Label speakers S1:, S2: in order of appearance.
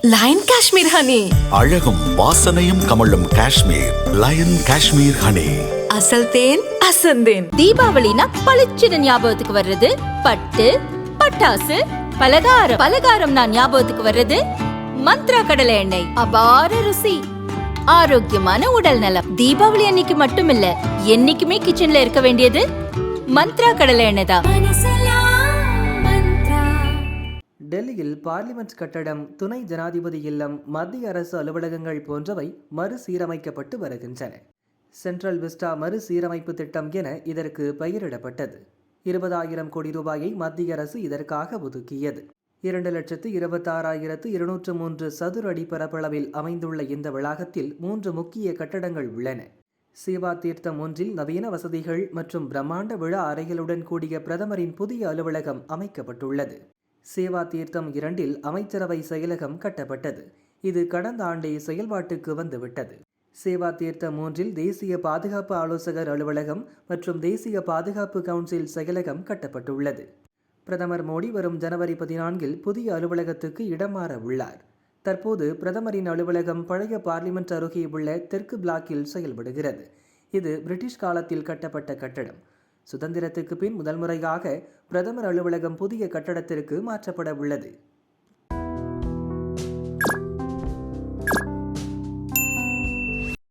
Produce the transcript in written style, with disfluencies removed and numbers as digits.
S1: Line Kashmir honey,
S2: அழகும் வாசனையும் கமழும் காஷ்மீர் லயன் காஷ்மீர் ஹனி.
S1: அசல் தேன் அசந்தேன்.
S3: தீபாவளினா பளிச்சுன்னு ஞாபகத்துக்கு வர்றது பட்டு, பட்டாசு, பலகாரம். பலகாரம் நான் ஞாபகத்துக்கு வர்றது மந்த்ரா கடலை எண்ணெய். அபார ருசி, ஆரோக்கியமான உடல் நலம். தீபாவளி அன்னைக்கு மட்டும் இல்ல, என்னைக்குமே கிச்சன்ல இருக்க வேண்டியது மந்த்ரா கடலை எண்ணெய் தான்.
S4: டெல்லியில் பார்லிமெண்ட் கட்டடம், துணை ஜனாதிபதி இல்லம், மத்திய அரசு அலுவலகங்கள் போன்றவை மறுசீரமைக்கப்பட்டு வருகின்றன. சென்ட்ரல் விஸ்டா மறுசீரமைப்பு திட்டம் என இதற்கு பெயரிடப்பட்டது. 20,000 கோடி ரூபாயை மத்திய அரசு இதற்காக ஒதுக்கியது. 2,26,203 சதுர அடி பரப்பளவில் அமைந்துள்ள இந்த வளாகத்தில் 3 முக்கிய கட்டடங்கள் உள்ளன. சேவா தீர்த்தம் ஒன்றில் நவீன வசதிகள் மற்றும் பிரம்மாண்ட விழா அறைகளுடன் கூடிய பிரதமரின் புதிய அலுவலகம் அமைக்கப்பட்டுள்ளது. சேவா தீர்த்தம் 2இல் அமைச்சரவை செயலகம் கட்டப்பட்டது. இது கடந்த ஆண்டே செயல்பாட்டுக்கு வந்துவிட்டது. சேவா தீர்த்தம் 3இல் தேசிய பாதுகாப்பு ஆலோசகர் அலுவலகம் மற்றும் தேசிய பாதுகாப்பு கவுன்சில் செயலகம் கட்டப்பட்டுள்ளது. பிரதமர் மோடி வரும் ஜனவரி 14இல் புதிய அலுவலகத்துக்கு இடம் மாற உள்ளார். தற்போது பிரதமரின் அலுவலகம் பழைய பார்லிமெண்ட் அருகே உள்ள தெற்கு பிளாக்கில் செயல்படுகிறது. இது பிரிட்டிஷ் காலத்தில் கட்டப்பட்ட கட்டடம். சுதந்திரத்துக்கு பின் முதல் முறையாக பிரதமர் அலுவலகம் புதிய கட்டடத்திற்கு மாற்றப்பட உள்ளது.